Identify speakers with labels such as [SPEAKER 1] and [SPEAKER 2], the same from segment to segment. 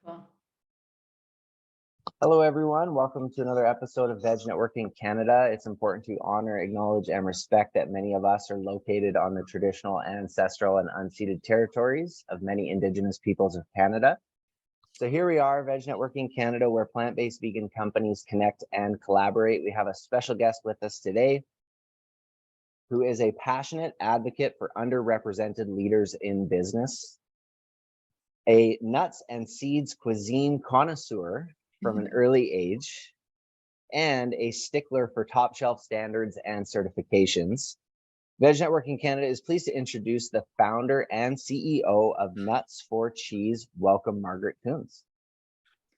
[SPEAKER 1] Cool.
[SPEAKER 2] Hello, everyone. Welcome to another episode of Veg Networking Canada. It's important to honor, acknowledge, and respect that many of us are located on the traditional, ancestral, and unceded territories of many Indigenous peoples of Canada. So here we are, Veg Networking Canada, where plant-based vegan companies connect and collaborate. We have a special guest with us today who is a passionate advocate for underrepresented leaders in business, a nuts and seeds cuisine connoisseur from an early age, and a stickler for top shelf standards and certifications. Veg Networking Canada is pleased to introduce the founder and CEO of Nuts for Cheese. Welcome, Margaret Coons.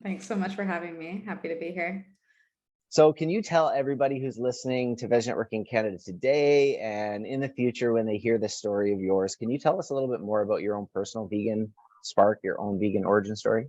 [SPEAKER 1] Thanks so much for having me. Happy to be here.
[SPEAKER 2] So can you tell everybody who's listening to Veg Networking Canada today and in the future when they hear this story of yours, can you tell us a little bit more about your own personal vegan spark, your own vegan origin story?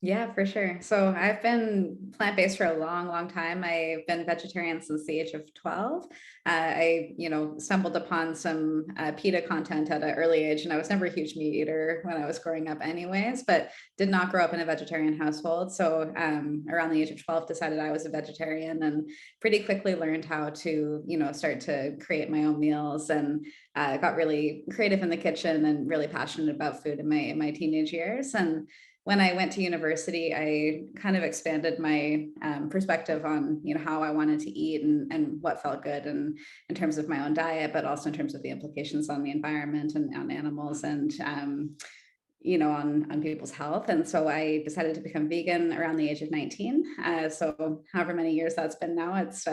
[SPEAKER 1] Yeah, for sure. So I've been plant-based for a long time. I've been vegetarian since the age of 12. I stumbled upon some PETA content at an early age, and I was never a huge meat eater when I was growing up anyways, but did not grow up in a vegetarian household. So around the age of 12, decided I was a vegetarian and pretty quickly learned how to, start to create my own meals, and got really creative in the kitchen and really passionate about food in my teenage years. And when I went to university, I kind of expanded my perspective on, how I wanted to eat and what felt good, and in terms of my own diet, but also in terms of the implications on the environment and on animals and, on people's health. And so I decided to become vegan around the age of 19. So however many years that's been now, it's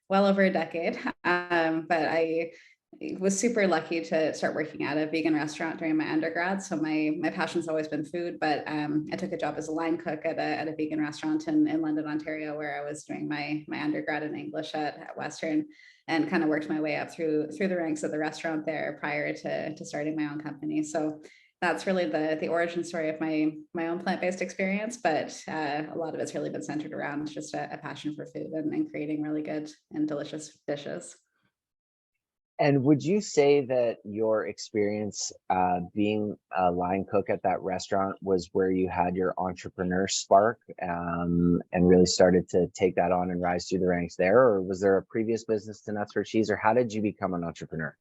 [SPEAKER 1] well over a decade. But I was super lucky to start working at a vegan restaurant during my undergrad. So my passion's always been food, but I took a job as a line cook at a vegan restaurant in London, Ontario, where I was doing my undergrad in English at Western, and kind of worked my way up through the ranks of the restaurant there prior to starting my own company. So that's really the origin story of my own plant-based experience, but a lot of it's really been centered around just a passion for food and creating really good and delicious dishes.
[SPEAKER 2] And would you say that your experience being a line cook at that restaurant was where you had your entrepreneur spark and really started to take that on and rise through the ranks there? Or was there a previous business to Nuts for Cheese, or how did you become an entrepreneur?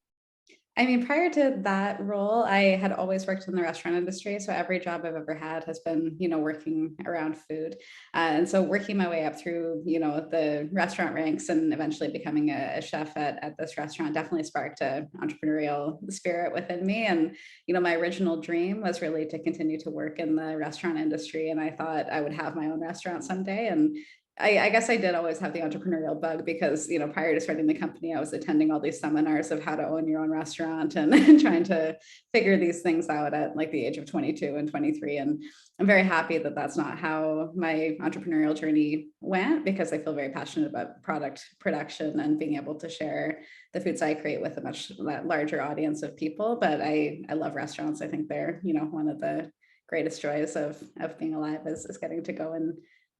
[SPEAKER 1] I mean, prior to that role, I had always worked in the restaurant industry. So every job I've ever had has been, working around food. And so working my way up through, the restaurant ranks and eventually becoming a chef at this restaurant definitely sparked an entrepreneurial spirit within me. And, my original dream was really to continue to work in the restaurant industry. And I thought I would have my own restaurant someday. And I guess I did always have the entrepreneurial bug because, prior to starting the company, I was attending all these seminars of how to own your own restaurant and trying to figure these things out at like the age of 22 and 23. And I'm very happy that that's not how my entrepreneurial journey went, because I feel very passionate about product production and being able to share the foods I create with a much larger audience of people. But I love restaurants. I think they're, one of the greatest joys of being alive is getting to go and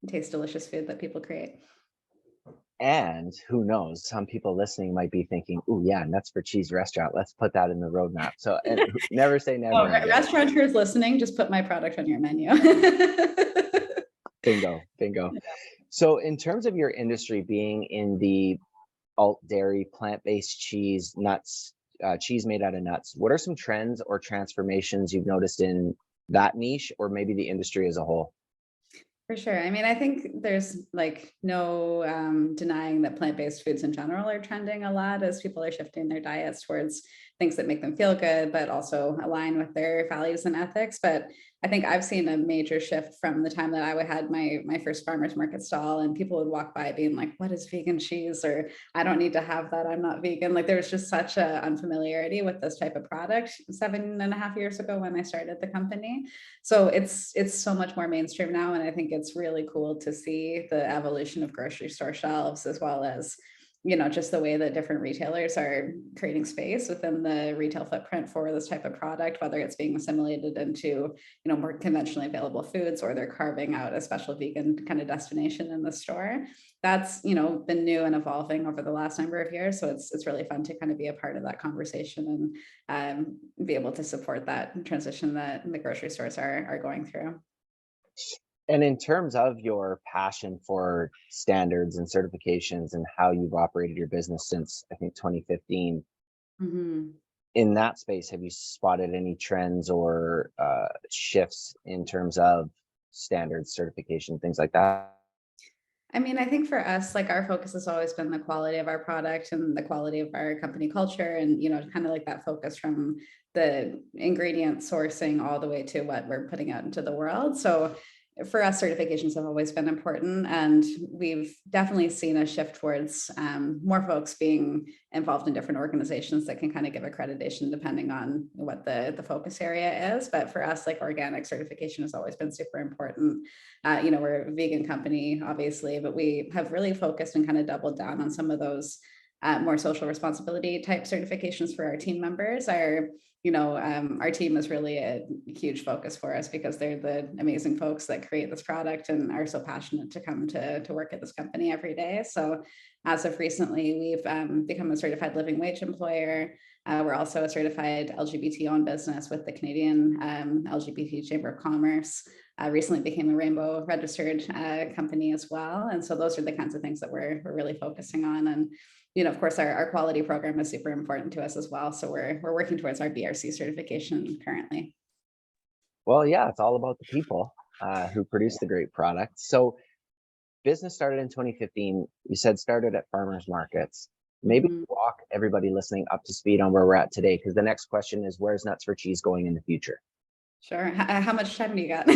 [SPEAKER 1] taste delicious food that people create.
[SPEAKER 2] And who knows, some people listening might be thinking, oh yeah, Nuts for Cheese restaurant, let's put that in the roadmap. So and never say never.
[SPEAKER 1] Oh, restaurateurs listening, just put my product on your menu.
[SPEAKER 2] Bingo. So in terms of your industry being in the alt dairy, plant-based cheese, nuts, cheese made out of nuts, what are some trends or transformations you've noticed in that niche, or maybe the industry as a whole?
[SPEAKER 1] For sure. I mean, I think there's like no denying that plant-based foods in general are trending a lot as people are shifting their diets towards things that make them feel good, but also align with their values and ethics. But I think I've seen a major shift from the time that I had my first farmer's market stall, and people would walk by being like, what is vegan cheese? Or I don't need to have that, I'm not vegan. Like there was just such a unfamiliarity with this type of product 7.5 years ago when I started the company. So it's so much more mainstream now. And I think it's really cool to see the evolution of grocery store shelves, as well as just the way that different retailers are creating space within the retail footprint for this type of product, whether it's being assimilated into, more conventionally available foods, or they're carving out a special vegan kind of destination in the store. That's, been new and evolving over the last number of years. So it's really fun to kind of be a part of that conversation and be able to support that transition that the grocery stores are going through.
[SPEAKER 2] And in terms of your passion for standards and certifications and how you've operated your business since I think 2015,
[SPEAKER 1] Mhm.
[SPEAKER 2] in that space, have you spotted any trends or shifts in terms of standards, certification, things like that?
[SPEAKER 1] I mean, I think for us, like our focus has always been the quality of our product and the quality of our company culture, and kind of like that focus from the ingredient sourcing all the way to what we're putting out into the world. So for us, certifications have always been important, and we've definitely seen a shift towards more folks being involved in different organizations that can kind of give accreditation depending on what the focus area is. But for us, like organic certification has always been super important. We're a vegan company, obviously, but we have really focused and kind of doubled down on some of those more social responsibility type certifications for our team members. Our team is really a huge focus for us because they're the amazing folks that create this product and are so passionate to come to work at this company every day. So as of recently, we've become a certified living wage employer. We're also a certified LGBT owned business with the Canadian LGBT Chamber of Commerce. Recently became a rainbow registered company as well. And so those are the kinds of things that we're really focusing on. And of course, our quality program is super important to us as well. So we're working towards our BRC certification currently.
[SPEAKER 2] Well, yeah, it's all about the people who produce the great product. So business started in 2015. You said started at farmers markets. Maybe
[SPEAKER 1] Mhm.
[SPEAKER 2] walk everybody listening up to speed on where we're at today, because the next question is where's Nuts for Cheese going in the future?
[SPEAKER 1] Sure. How much time do you got?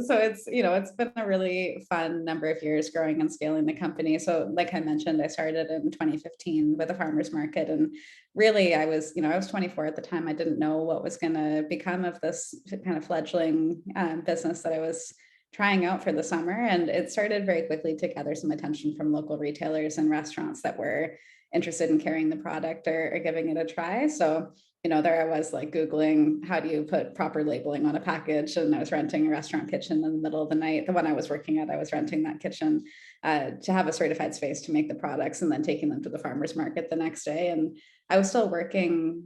[SPEAKER 1] So it's been a really fun number of years growing and scaling the company. So like I mentioned, I started in 2015 with a farmer's market. And really I was 24 at the time. I didn't know what was going to become of this kind of fledgling business that I was trying out for the summer. And it started very quickly to gather some attention from local retailers and restaurants that were interested in carrying the product or giving it a try. So there I was like Googling how do you put proper labeling on a package. And I was renting a restaurant kitchen in the middle of the night. The one I was working at, I was renting that kitchen to have a certified space to make the products and then taking them to the farmer's market the next day. And I was still working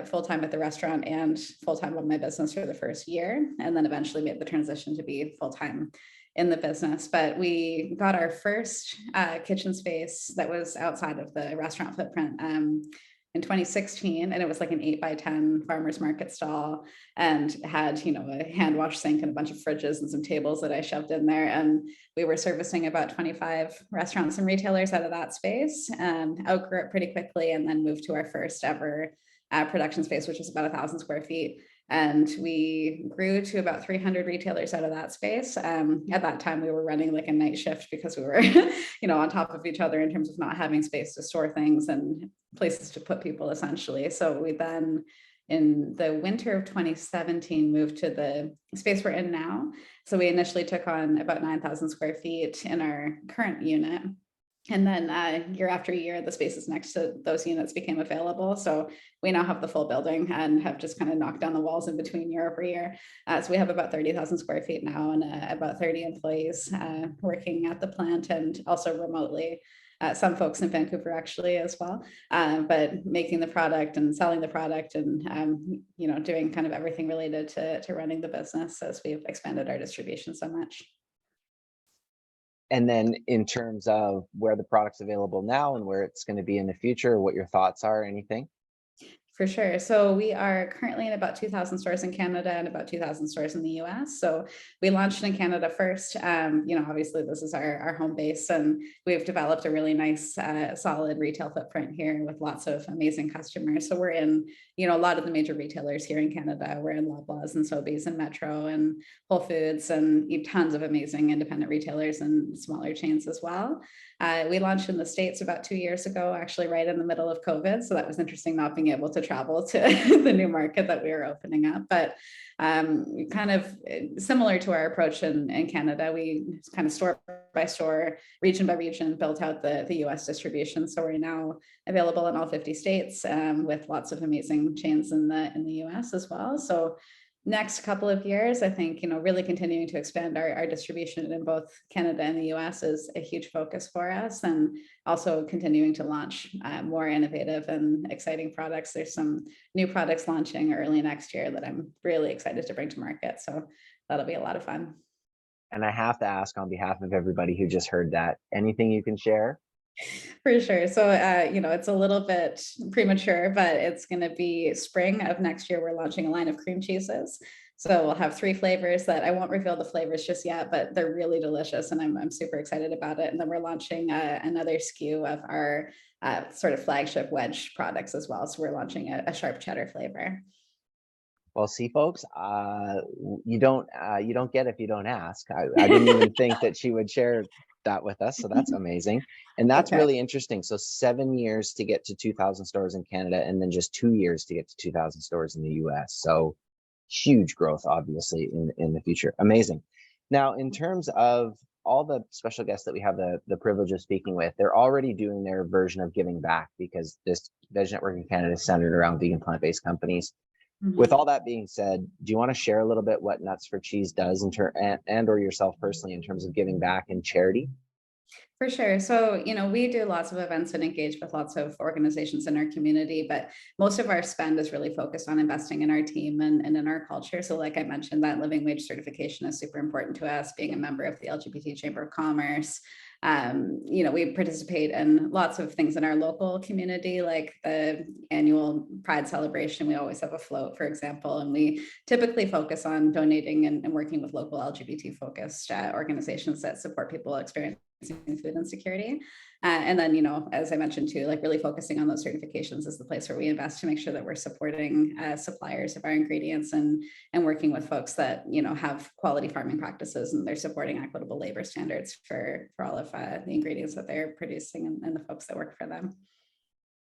[SPEAKER 1] full time at the restaurant and full time on my business for the first year. And then eventually made the transition to be full time in the business. But we got our first kitchen space that was outside of the restaurant footprint in 2016, and it was like an 8 by 10 farmers market stall and had a hand wash sink and a bunch of fridges and some tables that I shoved in there. And we were servicing about 25 restaurants and retailers out of that space, and outgrew it pretty quickly, and then moved to our first ever production space, which was about 1,000 square feet. And we grew to about 300 retailers out of that space. At that time, we were running like a night shift because we were, on top of each other in terms of not having space to store things and places to put people, essentially. So we then, in the winter of 2017, moved to the space we're in now. So we initially took on about 9,000 square feet in our current unit. And then year after year, the spaces next to those units became available. So we now have the full building and have just kind of knocked down the walls in between year over year. So we have about 30,000 square feet now and about 30 employees working at the plant and also remotely. Some folks in Vancouver actually as well, but making the product and selling the product and doing kind of everything related to running the business as we've expanded our distribution so much.
[SPEAKER 2] And then in terms of where the product's available now and where it's going to be in the future, what your thoughts are, anything?
[SPEAKER 1] For sure. So we are currently in about 2,000 stores in Canada and about 2,000 stores in the US. So we launched in Canada first. Obviously this is our home base, and we've developed a really nice, solid retail footprint here with lots of amazing customers. So we're in, a lot of the major retailers here in Canada. We're in Loblaws and Sobeys and Metro and Whole Foods and tons of amazing independent retailers and smaller chains as well. We launched in the States about 2 years ago, actually right in the middle of COVID. So that was interesting not being able to travel to the new market that we were opening up. But kind of similar to our approach in Canada, we kind of store by store, region by region, built out the US distribution. So we're now available in all 50 states with lots of amazing chains in the US as well. So next couple of years, I think, really continuing to expand our distribution in both Canada and the US is a huge focus for us, and also continuing to launch more innovative and exciting products. There's some new products launching early next year that I'm really excited to bring to market. So that'll be a lot of fun.
[SPEAKER 2] And I have to ask on behalf of everybody who just heard that, anything you can share?
[SPEAKER 1] For sure. So, it's a little bit premature, but it's going to be spring of next year. We're launching a line of cream cheeses. So we'll have three flavors that I won't reveal the flavors just yet, but they're really delicious, and I'm super excited about it. And then we're launching another SKU of our sort of flagship wedge products as well. So we're launching a sharp cheddar flavor.
[SPEAKER 2] Well, see, folks, you don't get if you don't ask. I didn't even think that she would share that with us, so that's amazing, and that's
[SPEAKER 1] Okay.
[SPEAKER 2] really interesting. So 7 years to get to 2,000 stores in Canada, and then just 2 years to get to 2,000 stores in the US. So huge growth, obviously, in the future. Amazing. Now, in terms of all the special guests that we have the privilege of speaking with, they're already doing their version of giving back, because this Veg Network in Canada is centered around vegan plant-based companies. With all
[SPEAKER 1] Mhm.
[SPEAKER 2] that being said, do you want to share a little bit what Nuts for Cheese does and or yourself personally in terms of giving back and charity?
[SPEAKER 1] For sure. So, we do lots of events and engage with lots of organizations in our community, but most of our spend is really focused on investing in our team and in our culture. So, like I mentioned, that living wage certification is super important to us, being a member of the LGBT Chamber of Commerce. We participate in lots of things in our local community, like the annual Pride celebration. We always have a float, for example, and we typically focus on donating and working with local LGBT focused organizations that support people experiencing food insecurity. And then, as I mentioned too, like really focusing on those certifications is the place where we invest to make sure that we're supporting suppliers of our ingredients and working with folks that, have quality farming practices, and they're supporting equitable labor standards for all of the ingredients that they're producing, and the folks that work for them.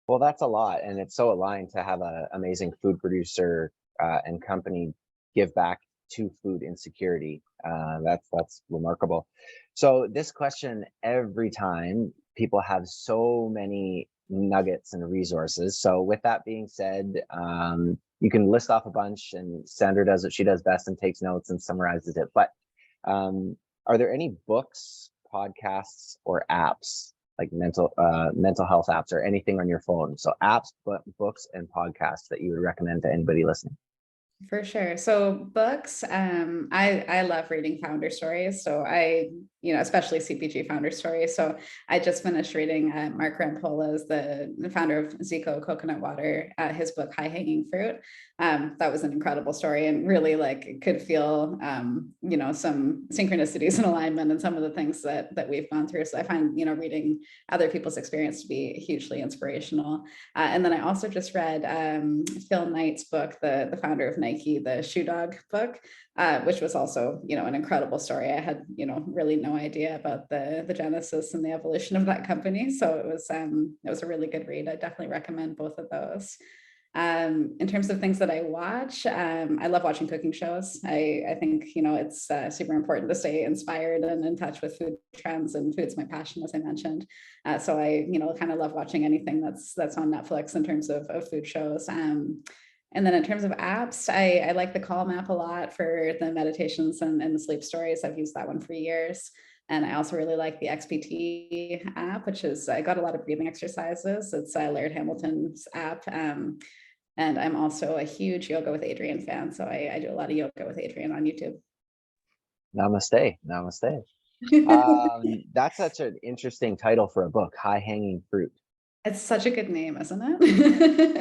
[SPEAKER 2] Well, that's a lot, and it's so aligned to have an amazing food producer and company give back to food insecurity. That's remarkable. So this question, every time people have so many nuggets and resources. So with that being said, you can list off a bunch, and Sandra does what she does best and takes notes and summarizes it. But um, are there any books, podcasts, or apps like mental health apps or anything on your phone? So apps, but books and podcasts that you would recommend to anybody listening.
[SPEAKER 1] For sure. So books, I love reading founder stories. So especially CPG founder stories. So I just finished reading Mark Rampola's, the founder of Zico Coconut Water, his book High Hanging Fruit. That was an incredible story, and really like could feel some synchronicities and alignment and some of the things that we've gone through. So I find reading other people's experience to be hugely inspirational. And then I also just read Phil Knight's book, the founder of Nike, the Shoe Dog book, which was also, an incredible story. I had, really no idea about the genesis and the evolution of that company. So it was a really good read. I definitely recommend both of those. In terms of things that I watch, I love watching cooking shows. I think, it's super important to stay inspired and in touch with food trends, and food's my passion, as I mentioned. So I, kind of love watching anything that's on Netflix in terms of food shows. And then in terms of apps, I like the Calm app a lot for the meditations and the sleep stories. I've used that one for years. And I also really like the XPT app, which is, I got a lot of breathing exercises. It's Laird Hamilton's app. And I'm also a huge Yoga with Adriene fan. So I do a lot of yoga with Adriene on YouTube.
[SPEAKER 2] Namaste. Namaste. That's such an interesting title for a book, High Hanging Fruit.
[SPEAKER 1] It's such a good name, isn't it?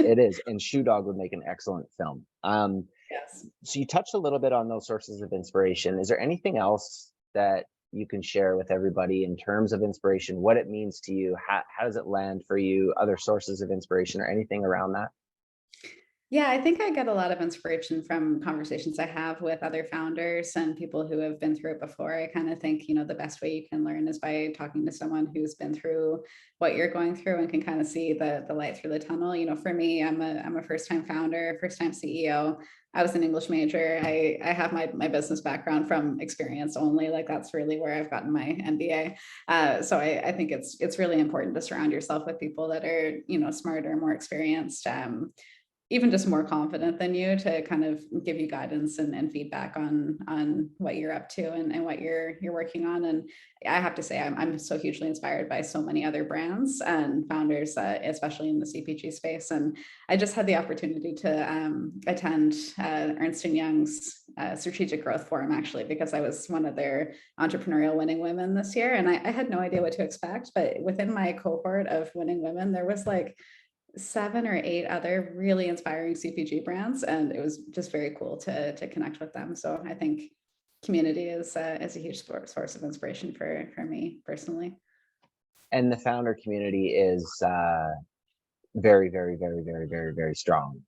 [SPEAKER 2] It is. And Shoe Dog would make an excellent film.
[SPEAKER 1] Yes.
[SPEAKER 2] So you touched a little bit on those sources of inspiration. Is there anything else that you can share with everybody in terms of inspiration, what it means to you? How does it land for you? Other sources of inspiration or anything around that?
[SPEAKER 1] Yeah, I think I get a lot of inspiration from conversations I have with other founders and people who have been through it before. I kind of think, the best way you can learn is by talking to someone who's been through what you're going through and can kind of see the light through the tunnel. For me, I'm a first-time founder, first-time CEO. I was an English major. I have my business background from experience only. Like that's really where I've gotten my MBA. So I think it's really important to surround yourself with people that are, smarter, more experienced. even just more confident than you to kind of give you guidance and feedback on what you're up to and what you're working on. And I have to say, I'm so hugely inspired by so many other brands and founders, especially in the CPG space. And I just had the opportunity to attend Ernst & Young's strategic growth forum, actually, because I was one of their entrepreneurial winning women this year. And I had no idea what to expect, but within my cohort of winning women, there was like 7 or 8 other really inspiring CPG brands, and it was just very cool to connect with them. So I think community is a huge source of inspiration for me personally.
[SPEAKER 2] And the founder community is very, very, very, very, very, very strong.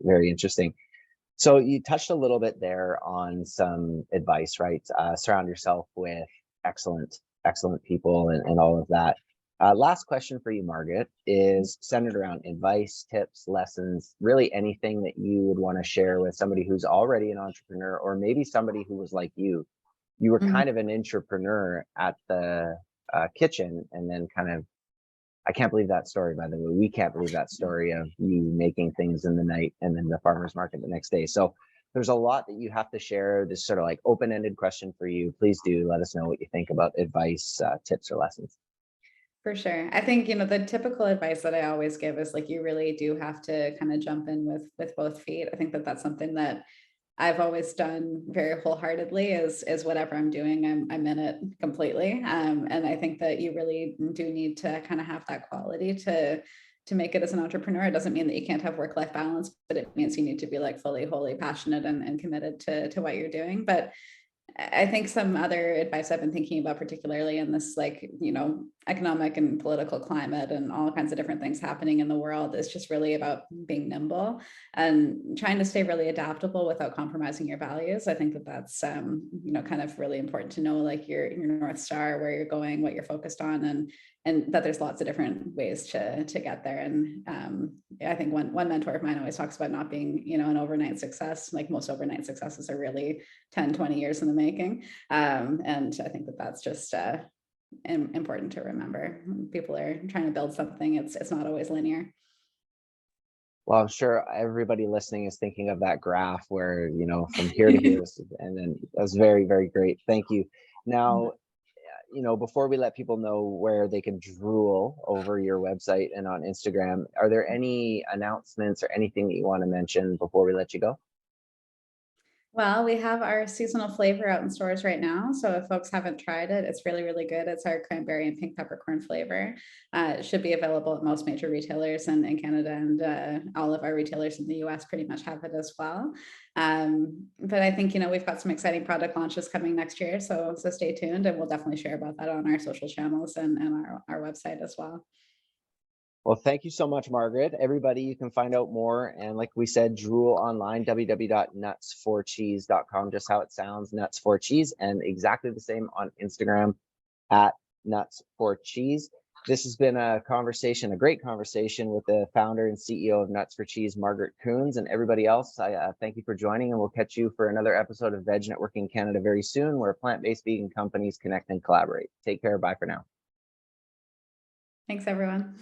[SPEAKER 2] Very interesting. So you touched a little bit there on some advice, right? Surround yourself with excellent people and all of that. Last question for you, Margaret, is centered around advice, tips, lessons, really anything that you would want to share with somebody who's already an entrepreneur, or maybe somebody who was like you. You were kind of an entrepreneur at the kitchen, and then kind of, I can't believe that story, by the way. We can't believe that story of you making things in the night and then the farmer's market the next day. So there's a lot that you have to share. This sort of like open-ended question for you. Please do let us know what you think about advice, tips, or lessons.
[SPEAKER 1] For sure. I think, the typical advice that I always give is like, you really do have to kind of jump in with both feet. I think that that's something that I've always done very wholeheartedly is whatever I'm doing, I'm in it completely. And I think that you really do need to kind of have that quality to make it as an entrepreneur. It doesn't mean that you can't have work-life balance, but it means you need to be like fully, wholly passionate and committed to what you're doing. But I think some other advice I've been thinking about, particularly in this, like, economic and political climate and all kinds of different things happening in the world, is just really about being nimble and trying to stay really adaptable without compromising your values. I think that that's, kind of really important to know, like your North Star, where you're going, what you're focused on, and that there's lots of different ways to get there. And I think one mentor of mine always talks about not being, an overnight success. Like most overnight successes are really 10, 20 years in the making. And I think that that's just important to remember. When people are trying to build something, it's not always linear.
[SPEAKER 2] Well, I'm sure everybody listening is thinking of that graph where, from here to here, and then that's very, very great. Thank you. Now, before we let people know where they can drool over your website and on Instagram, are there any announcements or anything that you want to mention before we let you go?
[SPEAKER 1] Well, we have our seasonal flavor out in stores right now. So if folks haven't tried it, it's really, really good. It's our cranberry and pink peppercorn flavor. It should be available at most major retailers in Canada, and all of our retailers in the US pretty much have it as well. But I think, we've got some exciting product launches coming next year. So stay tuned, and we'll definitely share about that on our social channels and our website as well.
[SPEAKER 2] Well, thank you so much, Margaret. Everybody, you can find out more. And like we said, drool online, www.nuts4cheese.com, just how it sounds, nuts4cheese, and exactly the same on Instagram at nuts4cheese. This has been a great conversation with the founder and CEO of Nuts for Cheese, Margaret Coons, and everybody else. I thank you for joining, and we'll catch you for another episode of Veg Networking Canada very soon, where plant-based vegan companies connect and collaborate. Take care. Bye for now.
[SPEAKER 1] Thanks, everyone.